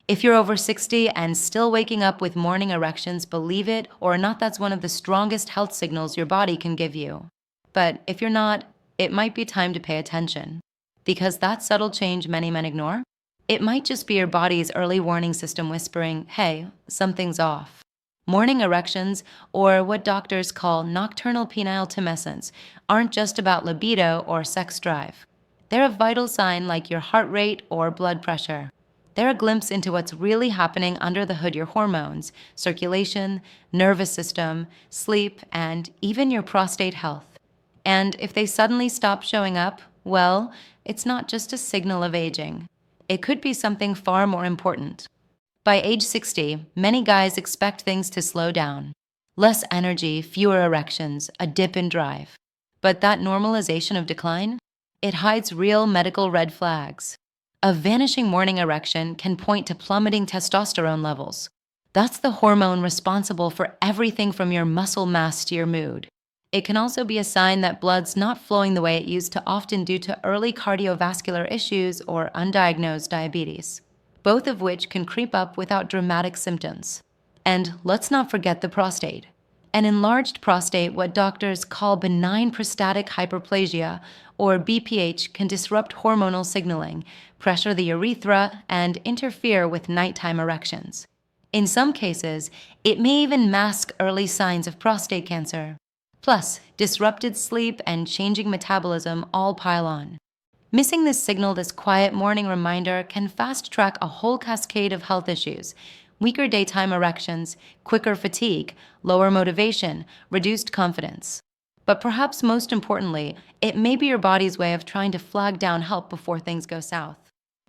If you're over 60 and still waking up with morning erections, believe it or not, that's one of the strongest health signals your body can give you. But if you're not, it might be time to pay attention. Because that subtle change many men ignore, it might just be your body's early warning system whispering, hey, something's off. Morning erections, or what doctors call nocturnal penile tumescence, aren't just about libido or sex drive. They're a vital sign like your heart rate or blood pressure. They're a glimpse into what's really happening under the hood: your hormones, circulation, nervous system, sleep, and even your prostate health. And if they suddenly stop showing up, well, it's not just a signal of aging. It could be something far more important. By age 60, many guys expect things to slow down. Less energy, fewer erections, a dip in drive. But that normalization of decline, it hides real medical red flags. A vanishing morning erection can point to plummeting testosterone levels. That's the hormone responsible for everything from your muscle mass to your mood. It can also be a sign that blood's not flowing the way it used to, often due to early cardiovascular issues or undiagnosed diabetes, both of which can creep up without dramatic symptoms. And let's not forget the prostate. An enlarged prostate, what doctors call benign prostatic hyperplasia, or BPH, can disrupt hormonal signaling, pressure the urethra, and interfere with nighttime erections. In some cases, it may even mask early signs of prostate cancer. Plus, disrupted sleep and changing metabolism all pile on. Missing this signal, this quiet morning reminder, can fast-track a whole cascade of health issues: weaker daytime erections, quicker fatigue, lower motivation, reduced confidence. But perhaps most importantly, it may be your body's way of trying to flag down help before things go south.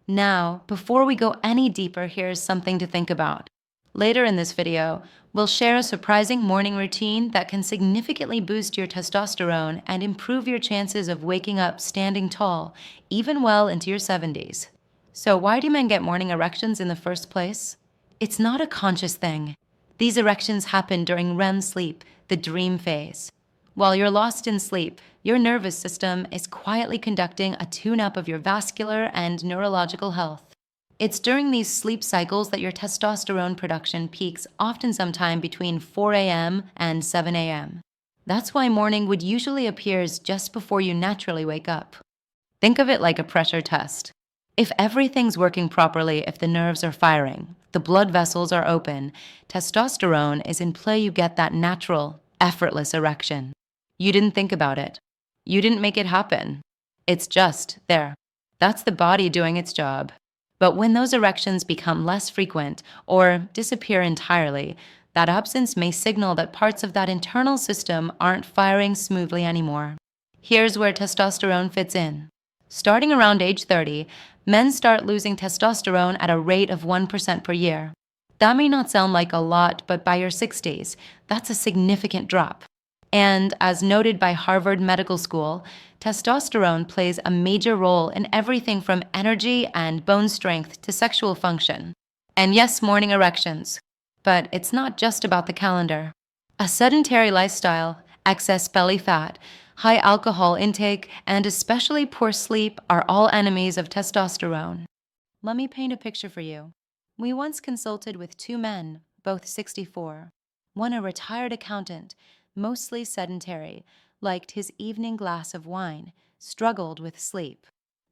Now, before we go any deeper, here's something to think about. Later in this video, we'll share a surprising morning routine that can significantly boost your testosterone and improve your chances of waking up standing tall, even well into your 70s. So why do men get morning erections in the first place? It's not a conscious thing. These erections happen during REM sleep, the dream phase. While you're lost in sleep, your nervous system is quietly conducting a tune-up of your vascular and neurological health. It's during these sleep cycles that your testosterone production peaks, often sometime between 4 a.m. and 7 a.m. That's why morning wood usually appears just before you naturally wake up. Think of it like a pressure test. If everything's working properly, if the nerves are firing, the blood vessels are open, testosterone is in play, you get that natural, effortless erection. You didn't think about it. You didn't make it happen. It's just there. That's the body doing its job. But when those erections become less frequent or disappear entirely, that absence may signal that parts of that internal system aren't firing smoothly anymore. Here's where testosterone fits in. Starting around age 30, men start losing testosterone at a rate of 1% per year. That may not sound like a lot, but by your 60s, that's a significant drop. And as noted by Harvard Medical School, testosterone plays a major role in everything from energy and bone strength to sexual function. And yes, morning erections. But it's not just about the calendar. A sedentary lifestyle, excess belly fat, high alcohol intake, and especially poor sleep are all enemies of testosterone. Let me paint a picture for you. We once consulted with two men, both 64. One a retired accountant, mostly sedentary, liked his evening glass of wine, struggled with sleep.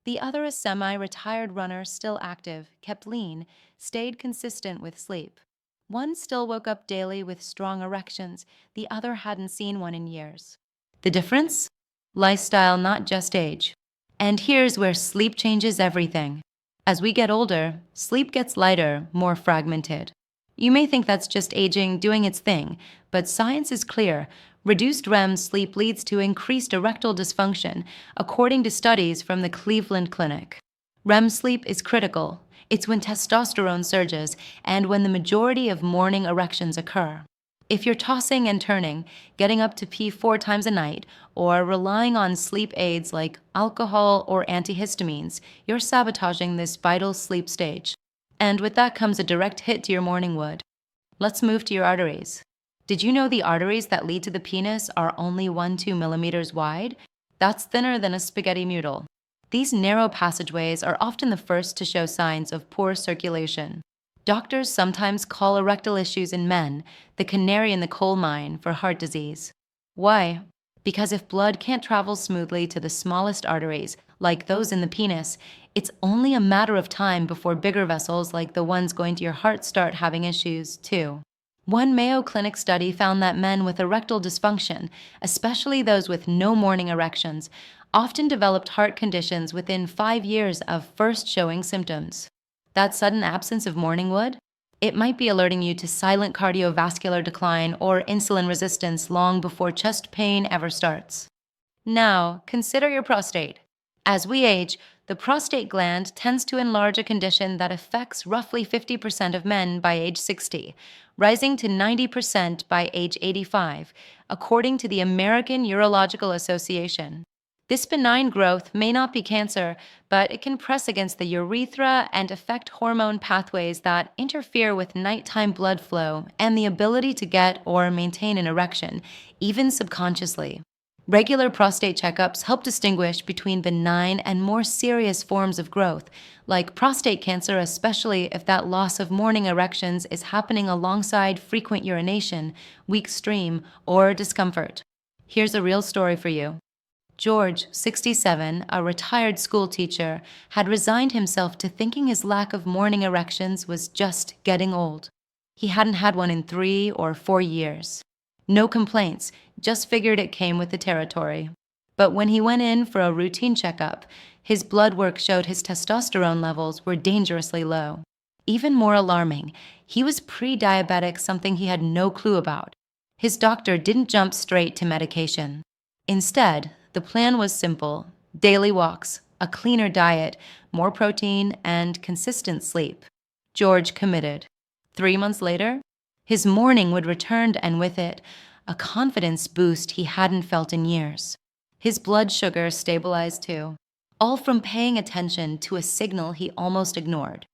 The other a semi-retired runner, still active, kept lean, stayed consistent with sleep. One still woke up daily with strong erections, the other hadn't seen one in years. The difference? Lifestyle, not just age. And here's where sleep changes everything. As we get older, sleep gets lighter, more fragmented. You may think that's just aging doing its thing, but science is clear. Reduced REM sleep leads to increased erectile dysfunction, according to studies from the Cleveland Clinic. REM sleep is critical. It's when testosterone surges and when the majority of morning erections occur. If you're tossing and turning, getting up to pee 4 times a night, or relying on sleep aids like alcohol or antihistamines, you're sabotaging this vital sleep stage. And with that comes a direct hit to your morning wood. Let's move to your arteries. Did you know the arteries that lead to the penis are only 1-2 millimeters wide? That's thinner than a spaghetti noodle. These narrow passageways are often the first to show signs of poor circulation. Doctors sometimes call erectile issues in men the canary in the coal mine for heart disease. Why? Because if blood can't travel smoothly to the smallest arteries, like those in the penis, it's only a matter of time before bigger vessels like the ones going to your heart start having issues, too. One Mayo Clinic study found that men with erectile dysfunction, especially those with no morning erections, often developed heart conditions within 5 years of first showing symptoms. That sudden absence of morning wood? It might be alerting you to silent cardiovascular decline or insulin resistance long before chest pain ever starts. Now, consider your prostate. As we age, the prostate gland tends to enlarge, a condition that affects roughly 50% of men by age 60, rising to 90% by age 85, according to the American Urological Association. This benign growth may not be cancer, but it can press against the urethra and affect hormone pathways that interfere with nighttime blood flow and the ability to get or maintain an erection, even subconsciously. Regular prostate checkups help distinguish between benign and more serious forms of growth, like prostate cancer, especially if that loss of morning erections is happening alongside frequent urination, weak stream, or discomfort. Here's a real story for you. George, 67, a retired school teacher, had resigned himself to thinking his lack of morning erections was just getting old. He hadn't had one in 3 or 4 years. No complaints, just figured it came with the territory. But when he went in for a routine checkup, his blood work showed his testosterone levels were dangerously low. Even more alarming, he was pre-diabetic, something he had no clue about. His doctor didn't jump straight to medication. Instead, the plan was simple: daily walks, a cleaner diet, more protein, and consistent sleep. George committed. 3 months later, his morning would return, and with it, a confidence boost he hadn't felt in years. His blood sugar stabilized too, all from paying attention to a signal he almost ignored.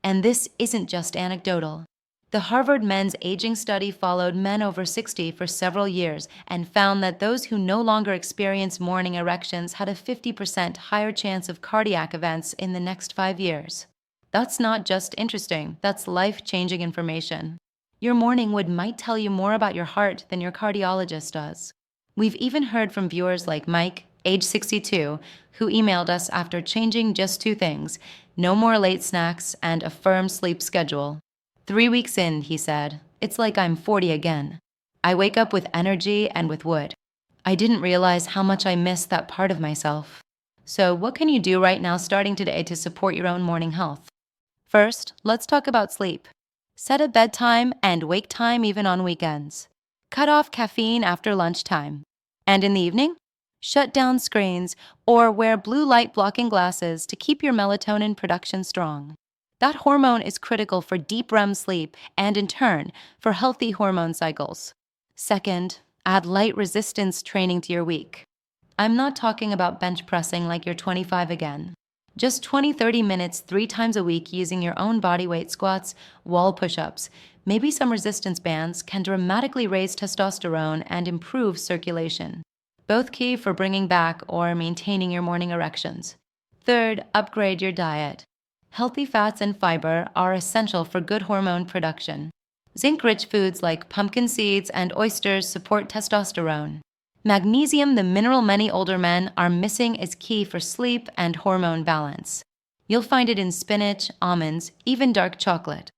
And this isn't just anecdotal. The Harvard Men's Aging Study followed men over 60 for several years and found that those who no longer experienced morning erections had a 50% higher chance of cardiac events in the next 5 years. That's not just interesting, that's life-changing information. Your morning wood might tell you more about your heart than your cardiologist does. We've even heard from viewers like Mike, age 62, who emailed us after changing just 2 things: no more late snacks and a firm sleep schedule. 3 weeks in, he said, it's like I'm 40 again. I wake up with energy and with wood. I didn't realize how much I missed that part of myself. So what can you do right now starting today to support your own morning health? First, let's talk about sleep. Set a bedtime and wake time even on weekends. Cut off caffeine after lunchtime. And in the evening, shut down screens or wear blue light blocking glasses to keep your melatonin production strong. That hormone is critical for deep REM sleep and, in turn, for healthy hormone cycles. Second, add light resistance training to your week. I'm not talking about bench pressing like you're 25 again. Just 20-30 minutes 3 times a week using your own body weight squats, wall push-ups, maybe some resistance bands can dramatically raise testosterone and improve circulation. Both key for bringing back or maintaining your morning erections. Third, upgrade your diet. Healthy fats and fiber are essential for good hormone production. Zinc-rich foods like pumpkin seeds and oysters support testosterone. Magnesium, the mineral many older men are missing, is key for sleep and hormone balance. You'll find it in spinach, almonds, even dark chocolate.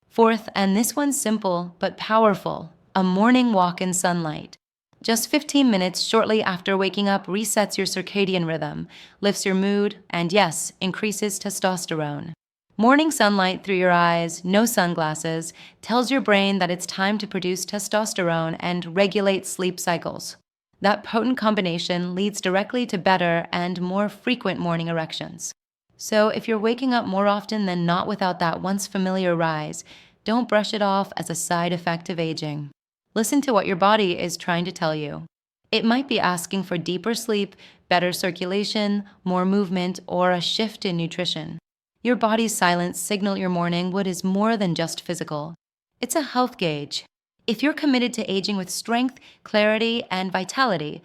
Fourth, and this one's simple but powerful, a morning walk in sunlight. Just 15 minutes shortly after waking up resets your circadian rhythm, lifts your mood, and yes, increases testosterone. Morning sunlight through your eyes, no sunglasses, tells your brain that it's time to produce testosterone and regulate sleep cycles. That potent combination leads directly to better and more frequent morning erections. So if you're waking up more often than not without that once familiar rise, don't brush it off as a side effect of aging. Listen to what your body is trying to tell you. It might be asking for deeper sleep, better circulation, more movement, or a shift in nutrition. Your body's silent signal your morning wood is more than just physical. It's a health gauge. If you're committed to aging with strength, clarity, and vitality,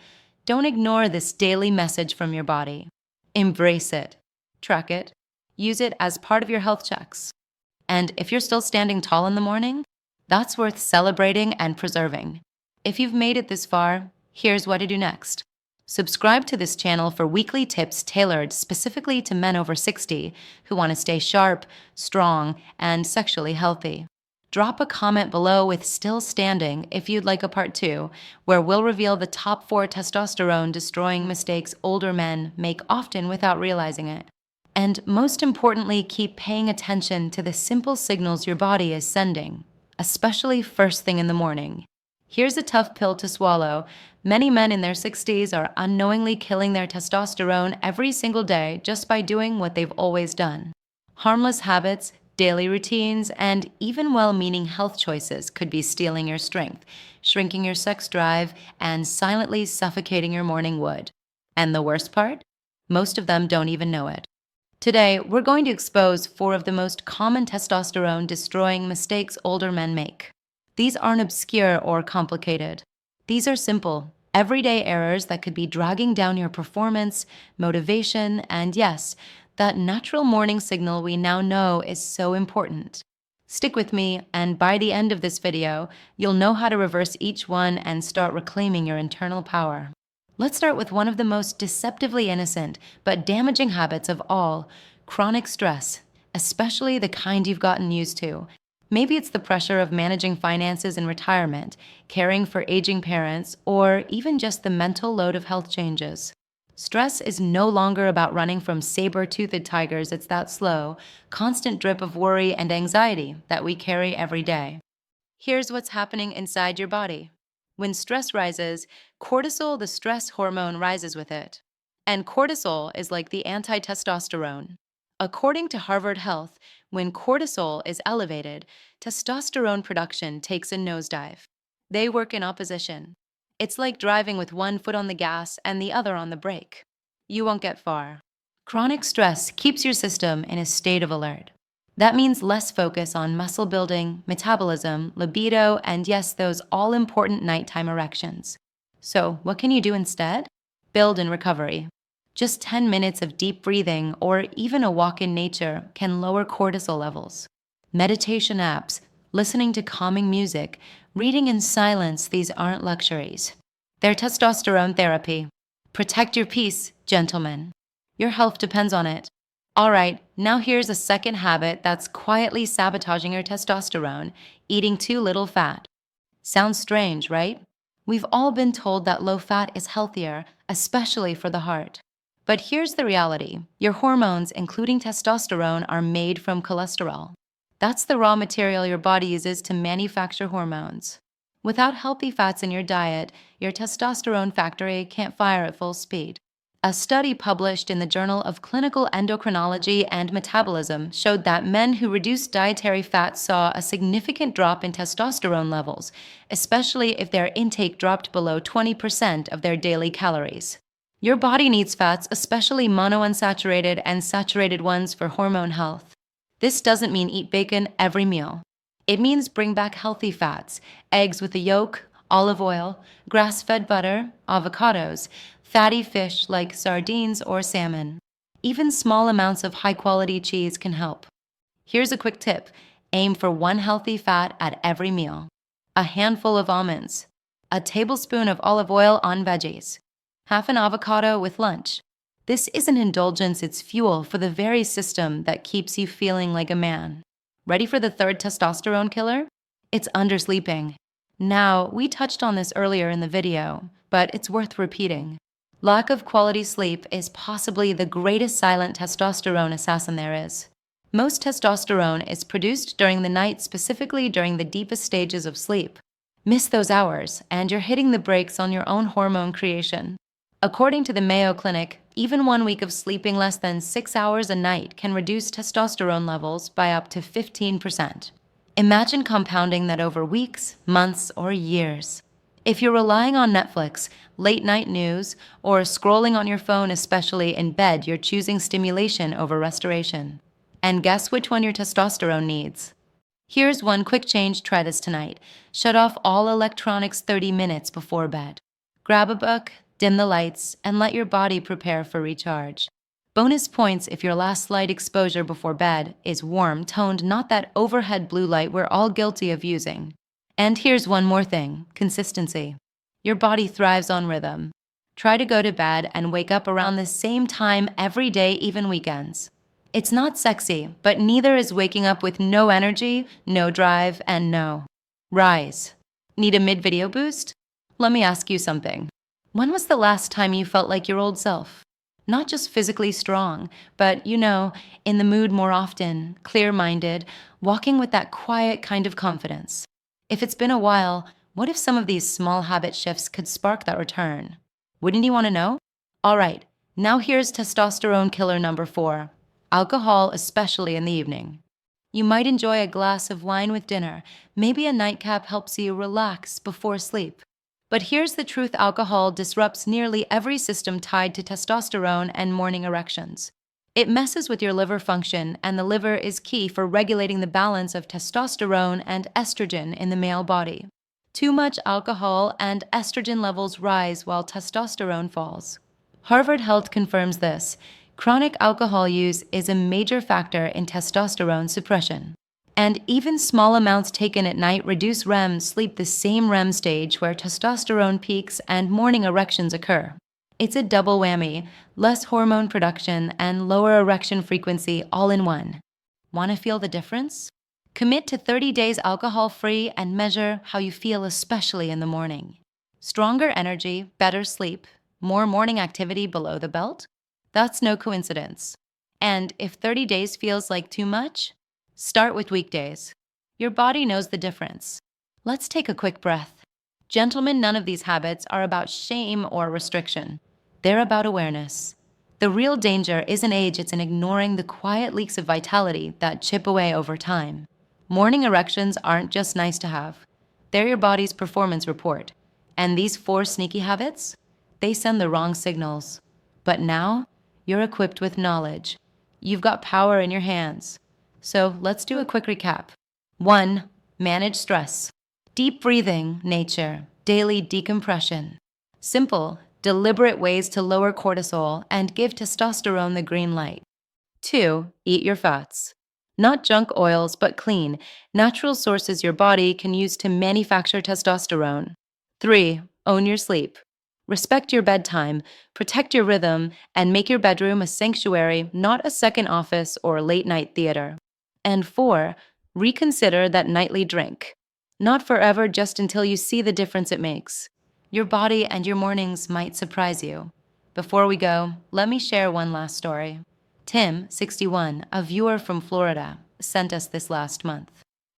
don't ignore this daily message from your body. Embrace it. Track it. Use it as part of your health checks. And if you're still standing tall in the morning, that's worth celebrating and preserving. If you've made it this far, here's what to do next. Subscribe to this channel for weekly tips tailored specifically to men over 60 who want to stay sharp, strong, and sexually healthy. Drop a comment below with "still standing" if you'd like a part 2, where we'll reveal the top 4 testosterone-destroying mistakes older men make often without realizing it. And most importantly, keep paying attention to the simple signals your body is sending, especially first thing in the morning. Here's a tough pill to swallow. Many men in their 60s are unknowingly killing their testosterone every single day just by doing what they've always done. Harmless habits, daily routines, and even well-meaning health choices could be stealing your strength, shrinking your sex drive, and silently suffocating your morning wood. And the worst part? Most of them don't even know it. Today, we're going to expose 4 of the most common testosterone-destroying mistakes older men make. These aren't obscure or complicated. These are simple, everyday errors that could be dragging down your performance, motivation, and yes, that natural morning signal we now know is so important. Stick with me, and by the end of this video, you'll know how to reverse each one and start reclaiming your internal power. Let's start with one of the most deceptively innocent but damaging habits of all: chronic stress, especially the kind you've gotten used to. Maybe it's the pressure of managing finances in retirement, caring for aging parents, or even just the mental load of health changes. Stress is no longer about running from saber-toothed tigers. It's that slow, constant drip of worry and anxiety that we carry every day. Here's what's happening inside your body. When stress rises, cortisol, the stress hormone, rises with it. And cortisol is like the anti-testosterone. According to Harvard Health, when cortisol is elevated, testosterone production takes a nosedive. They work in opposition. It's like driving with one foot on the gas and the other on the brake. You won't get far. Chronic stress keeps your system in a state of alert. That means less focus on muscle building, metabolism, libido, and yes, those all-important nighttime erections. So, what can you do instead? Build in recovery. Just 10 minutes of deep breathing or even a walk in nature can lower cortisol levels. Meditation apps, listening to calming music, reading in silence, these aren't luxuries. They're testosterone therapy. Protect your peace, gentlemen. Your health depends on it. All right, now here's a second habit that's quietly sabotaging your testosterone: eating too little fat. Sounds strange, right? We've all been told that low fat is healthier, especially for the heart. But here's the reality. Your hormones, including testosterone, are made from cholesterol. That's the raw material your body uses to manufacture hormones. Without healthy fats in your diet, your testosterone factory can't fire at full speed. A study published in the Journal of Clinical Endocrinology and Metabolism showed that men who reduced dietary fat saw a significant drop in testosterone levels, especially if their intake dropped below 20% of their daily calories. Your body needs fats, especially monounsaturated and saturated ones, for hormone health. This doesn't mean eat bacon every meal. It means bring back healthy fats: eggs with a yolk, olive oil, grass-fed butter, avocados, fatty fish like sardines or salmon. Even small amounts of high-quality cheese can help. Here's a quick tip: aim for 1 healthy fat at every meal. A handful of almonds, a tablespoon of olive oil on veggies, half an avocado with lunch. This isn't indulgence, it's fuel for the very system that keeps you feeling like a man. Ready for the third testosterone killer? It's undersleeping. Now, we touched on this earlier in the video, but it's worth repeating. Lack of quality sleep is possibly the greatest silent testosterone assassin there is. Most testosterone is produced during the night, specifically during the deepest stages of sleep. Miss those hours, and you're hitting the brakes on your own hormone creation. According to the Mayo Clinic, even 1 week of sleeping less than 6 hours a night can reduce testosterone levels by up to 15%. Imagine compounding that over weeks, months, or years. If you're relying on Netflix, late-night news, or scrolling on your phone, especially in bed, you're choosing stimulation over restoration. And guess which one your testosterone needs? Here's one quick change. Try this tonight. Shut off all electronics 30 minutes before bed. Grab a book, dim the lights, and let your body prepare for recharge. Bonus points if your last light exposure before bed is warm, toned, not that overhead blue light we're all guilty of using. And here's one more thing: consistency. Your body thrives on rhythm. Try to go to bed and wake up around the same time every day, even weekends. It's not sexy, but neither is waking up with no energy, no drive, and no rise. Need a mid-video boost? Let me ask you something. When was the last time you felt like your old self? Not just physically strong, but, in the mood more often, clear-minded, walking with that quiet kind of confidence. If it's been a while, what if some of these small habit shifts could spark that return? Wouldn't you want to know? All right, now here's testosterone killer number 4, alcohol, especially in the evening. You might enjoy a glass of wine with dinner. Maybe a nightcap helps you relax before sleep. But here's the truth: alcohol disrupts nearly every system tied to testosterone and morning erections. It messes with your liver function, and the liver is key for regulating the balance of testosterone and estrogen in the male body. Too much alcohol and estrogen levels rise while testosterone falls. Harvard Health confirms this. Chronic alcohol use is a major factor in testosterone suppression. And even small amounts taken at night reduce REM sleep, the same REM stage where testosterone peaks and morning erections occur. It's a double whammy: less hormone production and lower erection frequency all in one. Want to feel the difference? Commit to 30 days alcohol-free and measure how you feel, especially in the morning. Stronger energy, better sleep, more morning activity below the belt? That's no coincidence. And if 30 days feels like too much, start with weekdays. Your body knows the difference. Let's take a quick breath. Gentlemen, none of these habits are about shame or restriction. They're about awareness. The real danger isn't age, it's in ignoring the quiet leaks of vitality that chip away over time. Morning erections aren't just nice to have. They're your body's performance report. And these 4 sneaky habits? They send the wrong signals. But now, you're equipped with knowledge. You've got power in your hands. So let's do a quick recap. 1. Manage stress. Deep breathing, nature, daily decompression. Simple, deliberate ways to lower cortisol and give testosterone the green light. 2. Eat your fats. Not junk oils, but clean, natural sources your body can use to manufacture testosterone. 3. Own your sleep. Respect your bedtime, protect your rhythm, and make your bedroom a sanctuary, not a second office or late-night theater. And 4, reconsider that nightly drink. Not forever, just until you see the difference it makes. Your body and your mornings might surprise you. Before we go, let me share one last story. Tim, 61, a viewer from Florida, sent us this last month.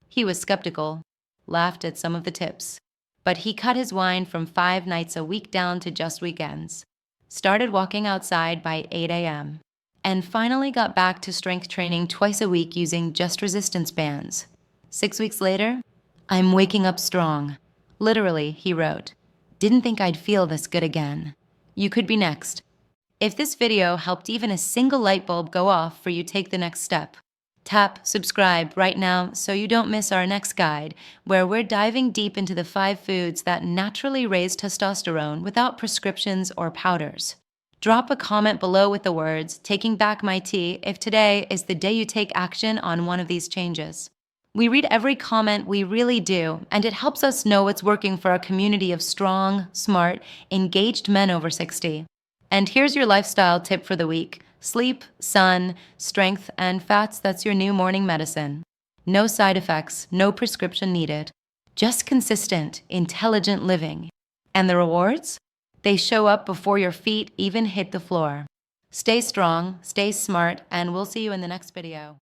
He was skeptical, laughed at some of the tips, but he cut his wine from 5 nights a week down to just weekends, started walking outside by 8 a.m., and finally got back to strength training twice a week using just resistance bands. 6 weeks later, "I'm waking up strong." Literally, he wrote, "Didn't think I'd feel this good again." You could be next. If this video helped even a single light bulb go off for you, take the next step. Tap subscribe right now so you don't miss our next guide, where we're diving deep into the 5 foods that naturally raise testosterone without prescriptions or powders. Drop a comment below with the words, "Taking back my tea," if today is the day you take action on one of these changes. We read every comment, we really do, and it helps us know what's working for our community of strong, smart, engaged men over 60. And here's your lifestyle tip for the week: sleep, sun, strength, and fats. That's your new morning medicine. No side effects, no prescription needed. Just consistent, intelligent living. And the rewards? They show up before your feet even hit the floor. Stay strong, stay smart, and we'll see you in the next video.